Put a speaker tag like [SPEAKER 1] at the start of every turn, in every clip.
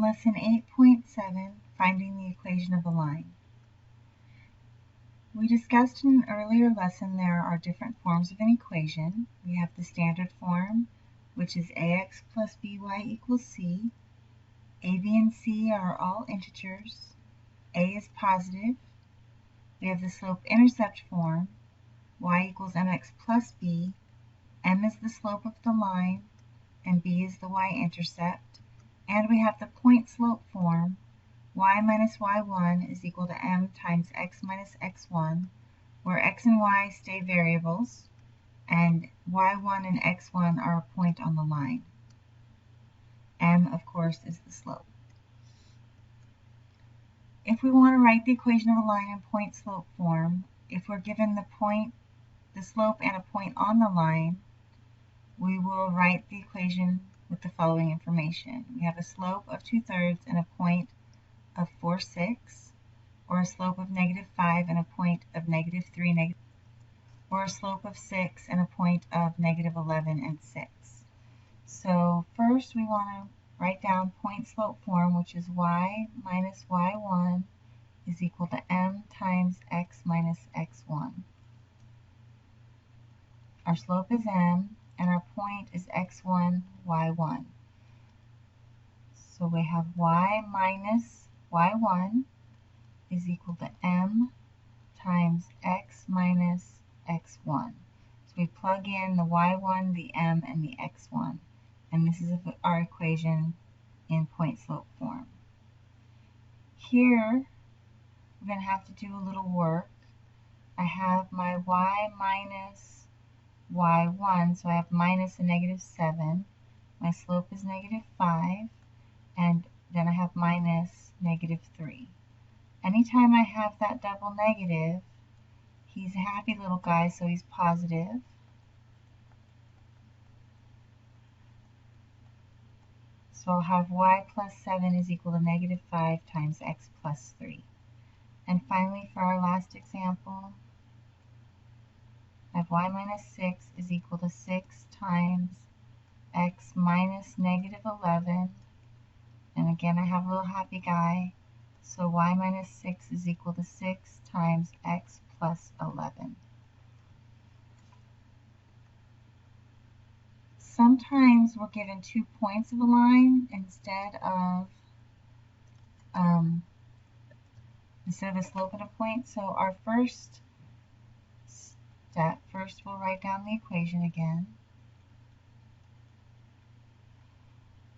[SPEAKER 1] Lesson 8.7, Finding the Equation of a Line. We discussed in an earlier lesson there are different forms of an equation. We have the standard form, which is ax plus by equals c. A, b, and c are all integers. A is positive. We have the slope-intercept form, y equals mx plus b. M is the slope of the line, and b is the y-intercept. And we have the point-slope form, y minus y1 is equal to m times x minus x1, where x and y stay variables, and y1 and x1 are a point on the line. M, of course, is the slope. If we want to write the equation of a line in point-slope form, if we're given the slope and a point on the line, we will write the equation with the following information. We have a slope of 2/3 and a point of 4/6, or a slope of -5 and a point of -3, or a slope of 6 and a point of -11 and 6. So first we want to write down point-slope form, which is y minus y1 is equal to m times x minus x1. Our slope is m, and our point is x1, y1. So we have y minus y1 is equal to m times x minus x1. So we plug in the y1, the m, and the x1. And this is our equation in point-slope form. Here, we're going to have to do a little work. I have my y minus y1, so I have minus a -7. My slope is -5, and then I have minus -3. Anytime I have that double negative, he's a happy little guy, so he's positive. So I'll have y plus 7 is equal to -5 times x plus 3. And finally, for our last example, I have y minus 6 is equal to 6 times x minus -11. And again, I have a little happy guy. So y minus 6 is equal to 6 times x plus 11. Sometimes we're given 2 points of a line instead of a slope and a point. So our first step, we'll write down the equation again.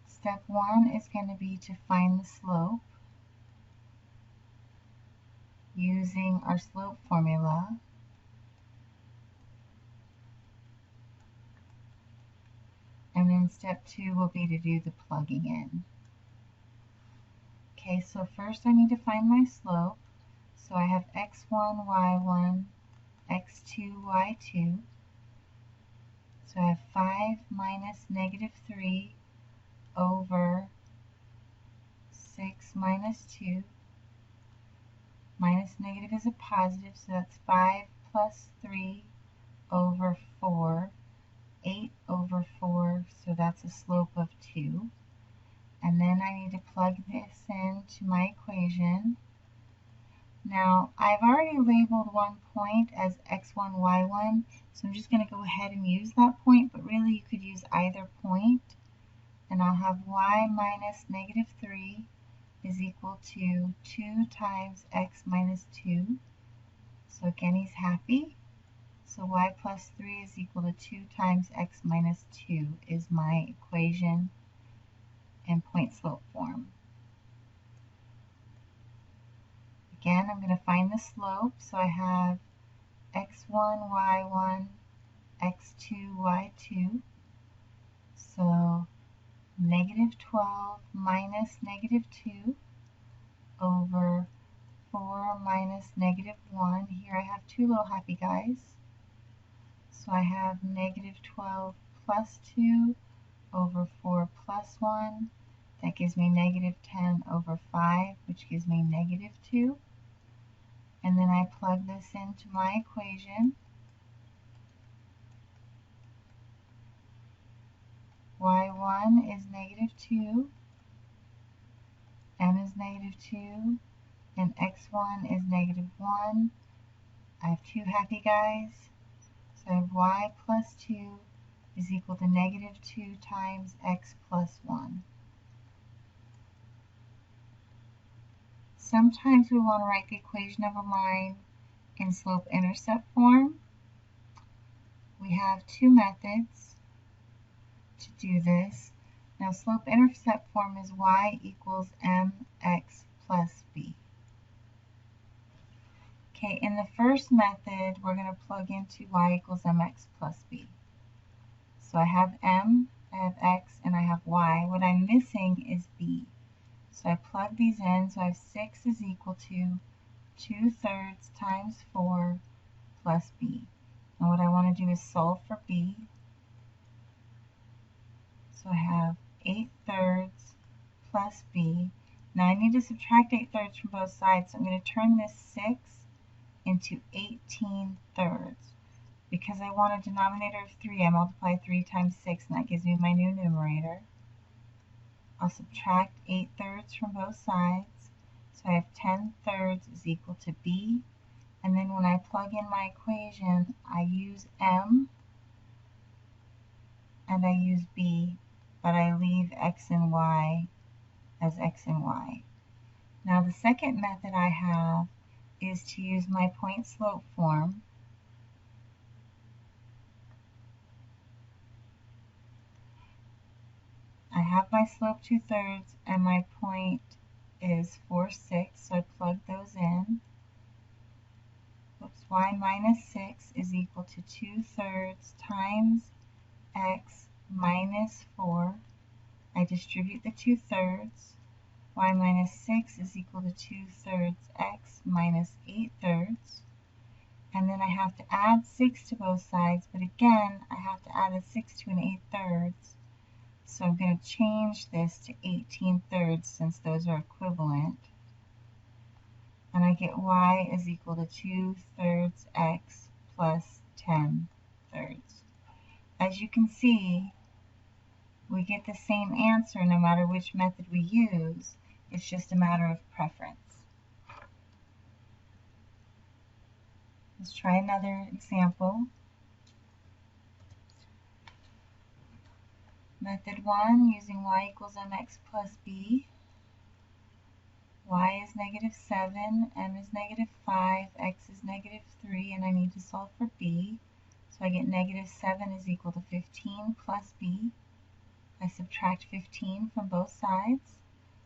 [SPEAKER 1] Step 1 is going to be to find the slope using our slope formula. And then step 2 will be to do the plugging in. Okay, so first I need to find my slope. So I have x1, y1, x2, y2. So I have 5 minus -3 over 6 minus 2. Minus negative is a positive, so that's 5 plus 3 over 4. 8 over 4, so that's a slope of 2. And then I need to plug this into my equation. Now, I've already labeled one point as x1, y1, so I'm just going to go ahead and use that point, but really you could use either point. And I'll have y minus -3 is equal to 2 times x minus 2. So again, he's happy. So y plus 3 is equal to 2 times x minus 2 is my equation in point-slope form. Again, I'm going to find the slope. So I have x1, y1, x2, y2. So -12 minus -2 over 4 minus -1. Here I have two little happy guys. So I have -12 plus 2 over 4 plus 1. That gives me -10 over 5, which gives me -2. And then I plug this into my equation. y1 is -2. is negative 2 and x1 is negative 1. I have two happy guys. So I have y plus 2 is equal to negative 2 times x plus 1. Sometimes we want to write the equation of a line in slope-intercept form. We have two methods to do this. Now slope-intercept form is y equals mx plus b. Okay, in the first method, we're going to plug into y equals mx plus b. So I have m, I have x, and I have y. What I'm missing is b. So I plug these in, so I have 6 is equal to 2/3 times 4 plus b. And what I want to do is solve for b. So I have 8/3 plus b. Now I need to subtract 8/3 from both sides, so I'm going to turn this 6 into 18/3. Because I want a denominator of 3, I multiply 3 times 6, and that gives me my new numerator. I'll subtract 8/3 from both sides, so I have 10/3 is equal to b. And then when I plug in my equation, I use m and I use b, but I leave x and y as x and y. Now the second method I have is to use my point-slope form. I have my slope 2/3 and my point is 4/6, so I plug those in. Oops, y minus 6 is equal to 2/3 times x minus 4. I distribute the 2/3. Y minus 6 is equal to 2/3 x minus 8/3. And then I have to add 6 to both sides, but again, I have to add a 6 to an 8/3. So I'm going to change this to 18/3 since those are equivalent. And I get y is equal to 2/3 x plus 10/3. As you can see, we get the same answer no matter which method we use. It's just a matter of preference. Let's try another example. Method 1, using y equals mx plus b. Y is negative 7, m is negative 5, x is negative 3, and I need to solve for b. So I get negative 7 is equal to 15 plus b. I subtract 15 from both sides,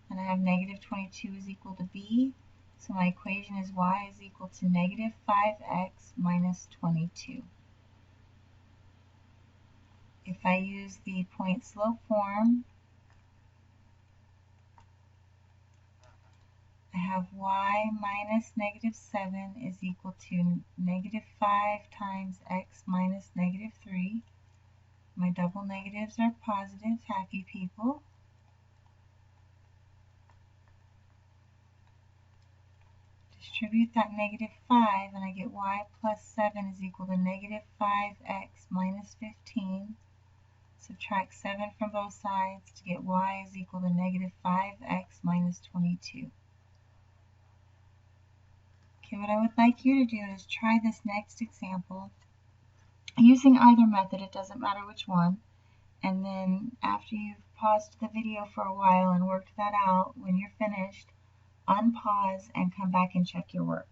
[SPEAKER 1] and I have negative 22 is equal to b. So my equation is y is equal to negative 5x minus 22. If I use the point-slope form, I have y minus negative 7 is equal to negative 5 times x minus negative 3. My double negatives are positive, happy people. Distribute that negative 5 and I get y plus 7 is equal to negative 5x minus 15. Subtract 7 from both sides to get y is equal to negative 5x minus 22. Okay, what I would like you to do is try this next example using either method, it doesn't matter which one, and then after you've paused the video for a while and worked that out, when you're finished, unpause and come back and check your work.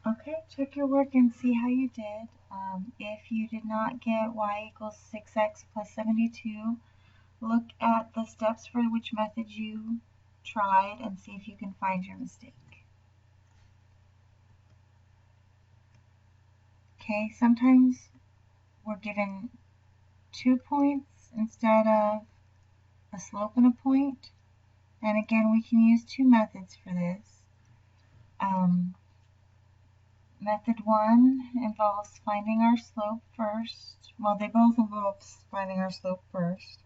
[SPEAKER 1] Okay, check your work and see how you did. If you did not get y equals 6x plus 72, look at the steps for which method you tried and see if you can find your mistake. Okay, sometimes we're given 2 points instead of a slope and a point. And again, we can use two methods for this. Method 1 involves finding our slope first. Well, they both involve finding our slope first.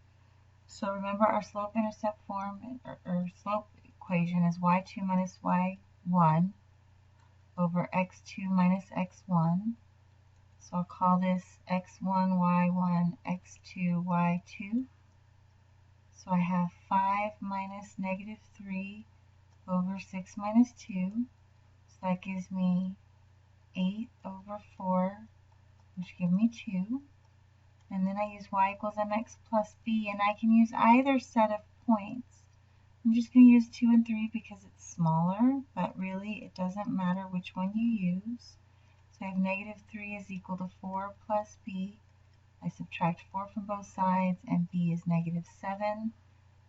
[SPEAKER 1] So remember our slope-intercept form, or slope equation is y2 minus y1 over x2 minus x1. So I'll call this x1, y1, x2, y2. So I have 5 minus negative 3 over 6 minus 2. So that gives me 8 over 4, which gives me 2. And then I use y equals mx plus b, and I can use either set of points. I'm just going to use 2 and 3 because it's smaller, but really it doesn't matter which one you use. So I have negative 3 is equal to 4 plus b. I subtract 4 from both sides, and b is negative 7.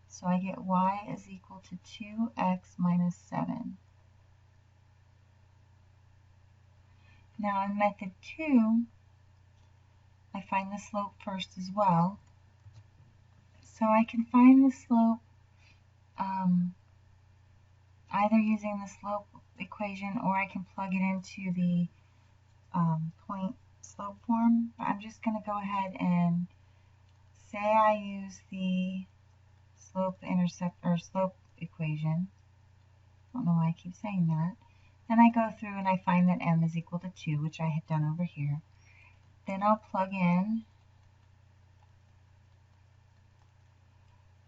[SPEAKER 1] So I get y is equal to 2x minus 7. Now in method 2, I find the slope first as well. So I can find the slope either using the slope equation, or I can plug it into the point slope form. But I'm just going to go ahead and say I use the slope-intercept or slope equation. I don't know why I keep saying that. Then I go through and I find that m is equal to 2, which I had done over here. Then I'll plug in,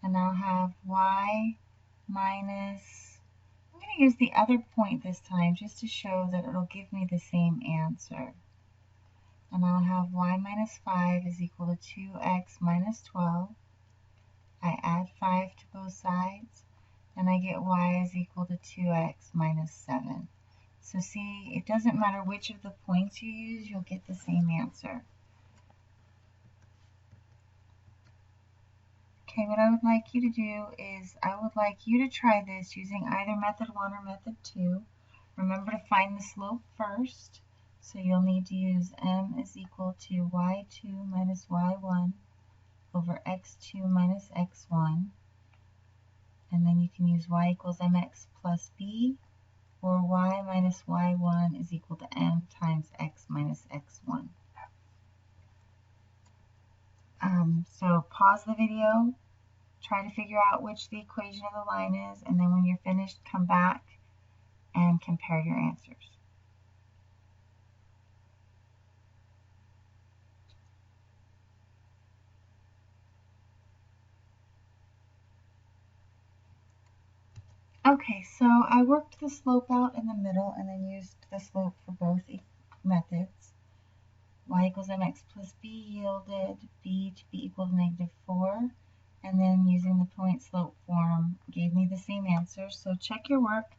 [SPEAKER 1] and I'll have y minus, I'm going to use the other point this time just to show that it'll give me the same answer. And I'll have y minus 5 is equal to 2x minus 12. I add 5 to both sides, and I get y is equal to 2x minus 7. So see, it doesn't matter which of the points you use, you'll get the same answer. Okay, what I would like you to do is I would like you to try this using either method 1 or method 2. Remember to find the slope first. So you'll need to use m is equal to y2 minus y1 over x2 minus x1. And then you can use y equals mx plus b, or y minus y1 is equal to m times x minus x1. So pause the video, try to figure out which the equation of the line is, and then when you're finished, come back and compare your answers. Okay, so I worked the slope out in the middle and then used the slope for both methods. Y equals mx plus b yielded b to be equal to negative 4, and then using the point slope form gave me the same answer. So check your work,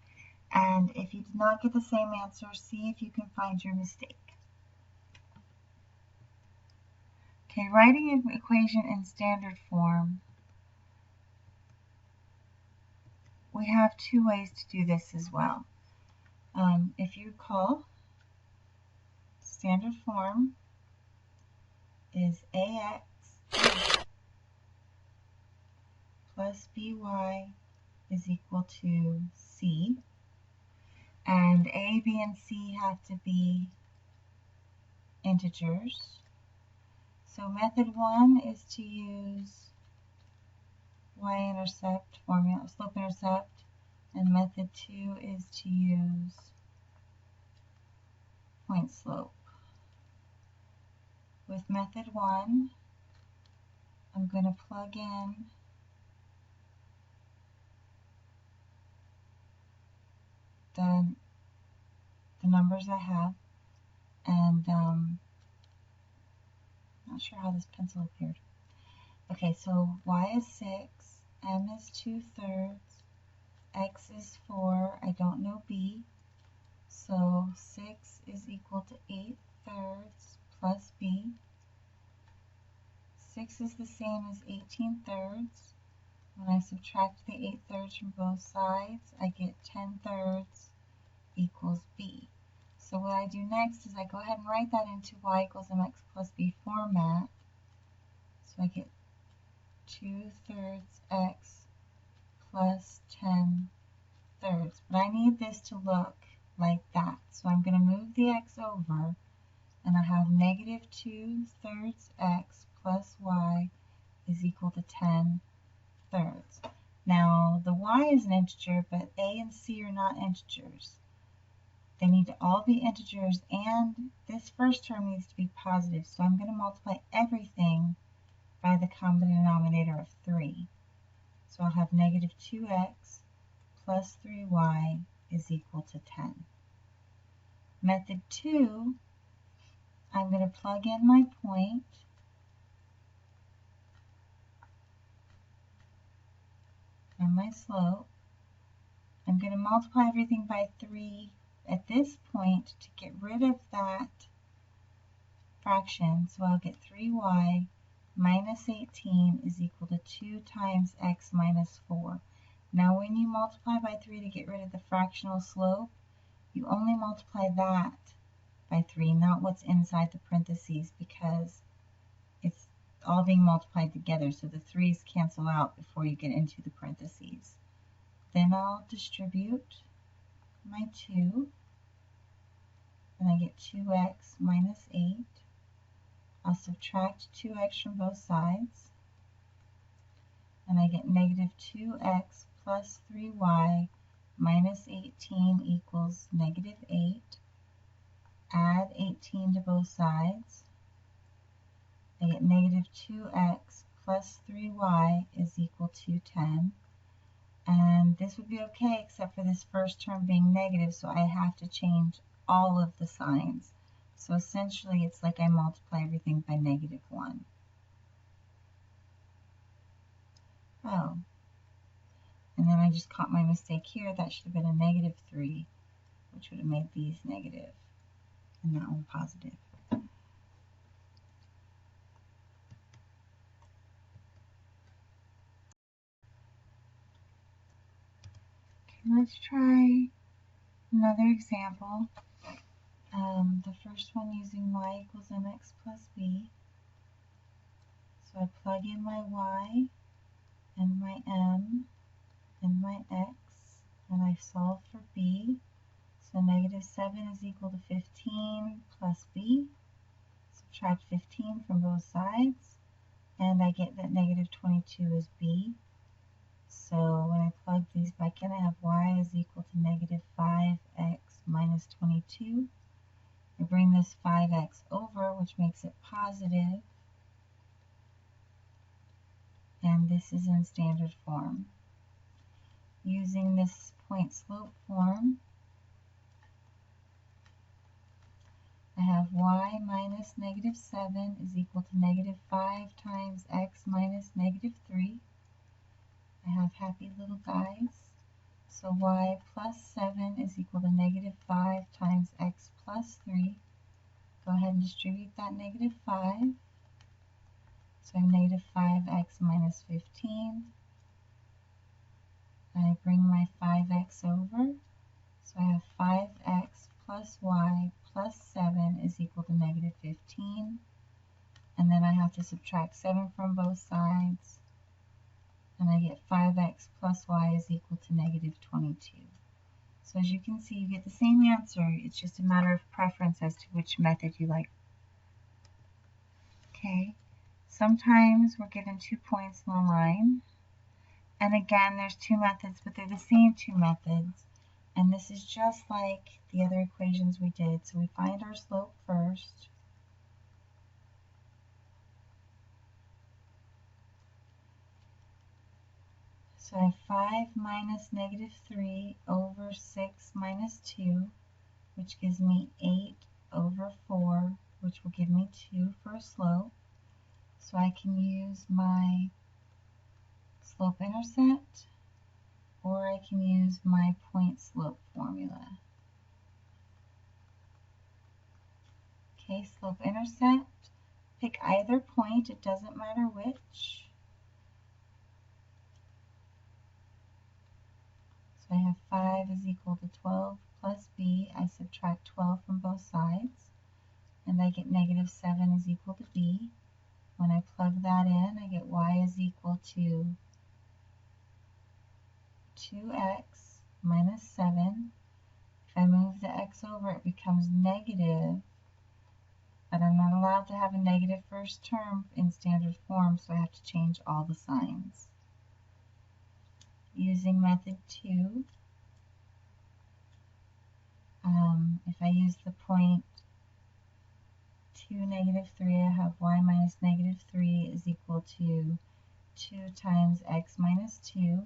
[SPEAKER 1] and if you did not get the same answer, see if you can find your mistake. Okay, writing an equation in standard form, we have two ways to do this as well. If you recall, standard form is ax plus by is equal to c, and a, b, and c have to be integers. So method 1 is to use y-intercept formula, slope-intercept, and method 2 is to use point slope. With method 1, I'm going to plug in the numbers I have, and not sure how this pencil appeared. Okay, so y is 6, m is 2/3, x is 4, I don't know b, so 6 is equal to 8/3 plus b. 6 is the same as 18/3. When I subtract the 8/3 from both sides, I get 10/3 equals b. So what I do next is I go ahead and write that into y equals mx plus b format. So I get 2/3 x plus 10/3. But I need this to look like that. So I'm going to move the x over, and I have negative 2/3 x plus y is equal to 10/3. thirds. Now, the y is an integer, but a and c are not integers. They need to all be integers, and this first term needs to be positive. So I'm going to multiply everything by the common denominator of 3. So I'll have negative 2x plus 3y is equal to 10. Method 2, I'm going to plug in my point and my slope. I'm going to multiply everything by 3 at this point to get rid of that fraction. So I'll get 3y minus 18 is equal to 2 times x minus 4. Now when you multiply by 3 to get rid of the fractional slope, you only multiply that by 3, not what's inside the parentheses, because it's all being multiplied together, so the 3's cancel out before you get into the parentheses. Then I'll distribute my 2, and I get 2x minus 8. I'll subtract 2x from both sides, and I get negative 2x plus 3y minus 18 equals negative 8. Add 18 to both sides. I get negative 2x plus 3y is equal to 10. And this would be okay except for this first term being negative, so I have to change all of the signs. So essentially it's like I multiply everything by negative 1. Oh, and then I just caught my mistake here. That should have been a negative 3, which would have made these negative and that one positive. Okay, let's try another example. The first one using y equals mx plus b. So I plug in my y and my m and my x, and I solve for b. So negative 7 is equal to 15 plus b. Subtract 15 from both sides, and I get that negative 22 is b. So when I plug these back in, I have y is equal to negative 5x minus 22. I bring this 5x over, which makes it positive, and this is in standard form. Using this point-slope form, I have y minus negative 7 is equal to negative 5 times x minus negative 3. I have happy little guys. So y plus 7 is equal to negative 5 times x plus 3. Go ahead and distribute that negative 5. So I have negative 5x minus 15. I bring my 5x over. So I have 5x plus y plus 7 is equal to negative 15. And then I have to subtract 7 from both sides. And I get 5x plus y is equal to negative 22. So as you can see, you get the same answer. It's just a matter of preference as to which method you like. Okay, sometimes we're given 2 points in a line. And again, there's 2 methods, but they're the same 2 methods. And this is just like the other equations we did. So we find our slope first. So I have 5 minus negative 3 over 6 minus 2, which gives me 8 over 4, which will give me 2 for a slope. So I can use my slope-intercept, or I can use my point-slope formula. Okay, slope-intercept, pick either point, it doesn't matter which. So I have 5 is equal to 12 plus b. I subtract 12 from both sides, and I get negative 7 is equal to b. When I plug that in, I get y is equal to 2x minus 7. If I move the x over, it becomes negative, but I'm not allowed to have a negative first term in standard form, so I have to change all the signs. using method 2. If I use the point 2, negative 3, I have y minus negative 3 is equal to 2 times x minus 2.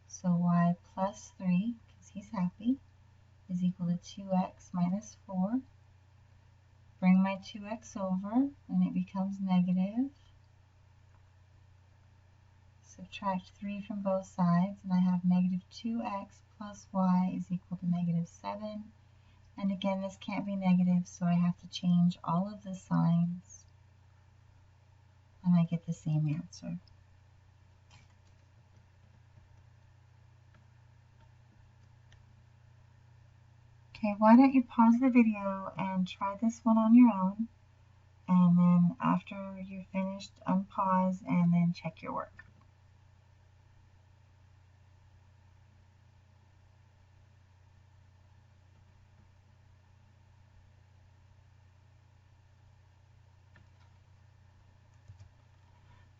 [SPEAKER 1] So y plus 3, because he's happy, is equal to 2x minus 4. Bring my 2x over, and it becomes negative. Subtract 3 from both sides, and I have negative 2x plus y is equal to negative 7. And again, this can't be negative, so I have to change all of the signs, and I get the same answer. Okay, why don't you pause the video and try this one on your own, and then after you're finished, unpause and then check your work.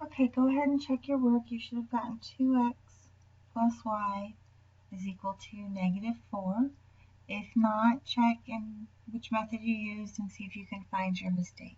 [SPEAKER 1] Okay, go ahead and check your work. You should have gotten 2x plus y is equal to negative 4. If not, check in which method you used and see if you can find your mistake.